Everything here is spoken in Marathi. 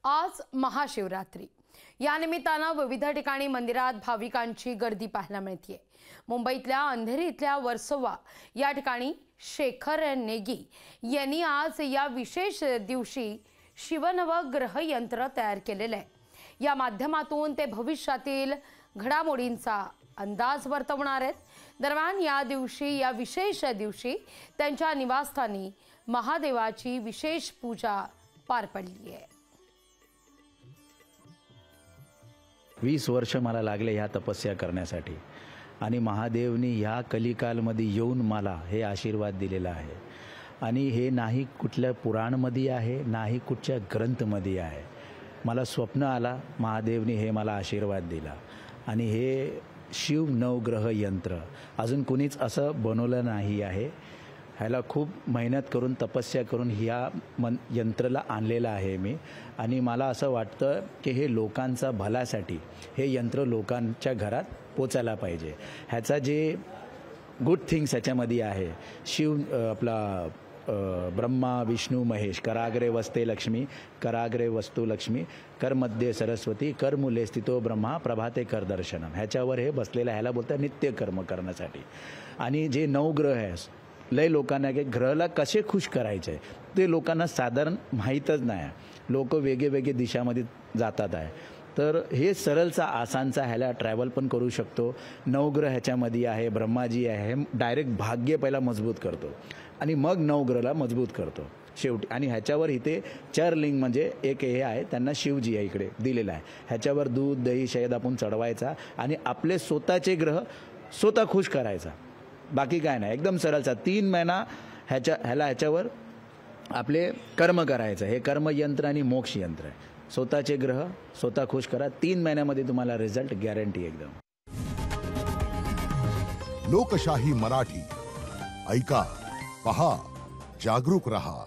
आज महाशिवरात्री या निमित्तानं विविध ठिकाणी मंदिरात भाविकांची गर्दी पाहायला मिळते। मुंबईतल्या अंधेरी इथल्या वर्सोवा या ठिकाणी शेखर नेगी यांनी आज या विशेष दिवशी शिवनवग्रह यंत्र तयार केलेले आहे। या माध्यमातून ते भविष्यातील घडामोडींचा अंदाज वर्तवणार आहेत। दरम्यान या विशेष दिवशी त्यांच्या निवासस्थानी महादेवाची विशेष पूजा पार पडली आहे। 20 वर्ष मला लागले ह्या तपस्या करण्यासाठी आणि महादेवनी ह्या कलिकालमध्ये येऊन मला हे आशीर्वाद दिलेला आहे। आणि हे नाही कुठल्या पुराणमध्ये आहे, नाही कुठच्या ग्रंथमध्ये आहे। मला स्वप्न आला, महादेवनी हे मला आशीर्वाद दिला आणि हे शिव नवग्रह यंत्र अजून कोणीच असं बनवलं नाही आहे। ह्याला खूप मेहनत करून तपस्या करून ह्या यंत्राला आणलेला आहे मी। आणि मला असं वाटतं की हे लोकांचा भल्यासाठी हे यंत्र लोकांच्या घरात पोचायला पाहिजे। ह्याचा जे गुड थिंग्स ह्याच्यामध्ये आहे, शिव आपला ब्रह्मा विष्णू महेश कराग्रे वस्ते लक्ष्मी कराग्रे वस्तू लक्ष्मी कर मध्ये सरस्वती कर मूले स्थितो ब्रह्मा प्रभाते कर दर्शनम, ह्याच्यावर हे बसलेलं, ह्याला बोलतात नित्य कर्म करण्यासाठी। आणि जे नवग्रह आहे, लय लोकांना की ग्रहाला कसे खुश करायचे ते लोकांना साधारण माहीतच नाही। लोक वेगवेगळे दिशामध्ये जातात आहे, तर हे सरळचा आसानचा ह्याला ट्रॅव्हल पण करू शकतो। नवग्रह ह्याच्यामध्ये आहे, ब्रह्माजी आहे, डायरेक्ट भाग्य पहिला मजबूत करतो आणि मग नवग्रहाला मजबूत करतो शेवटी। आणि ह्याच्यावर इथे 4 लिंग म्हणजे एक हे आहे, त्यांना शिवजी आहे इकडे दिलेला आहे। ह्याच्यावर दूध दही शहद आपण चढवायचा आणि आपले स्वतःचे ग्रह स्वतः खुश करायचा, बाकी काय नाही। एकदम सरळचा 3 महिना ह्याच्यावर आपले कर्म करायचं। हे कर्म यंत्र आणि मोक्ष यंत्र आहे। स्वतःचे ग्रह स्वतः खुश करा, 3 महिन्यामध्ये तुम्हाला रिझल्ट गॅरंटी एकदम। लोकशाही मराठी ऐका, पहा, जागरूक रहा।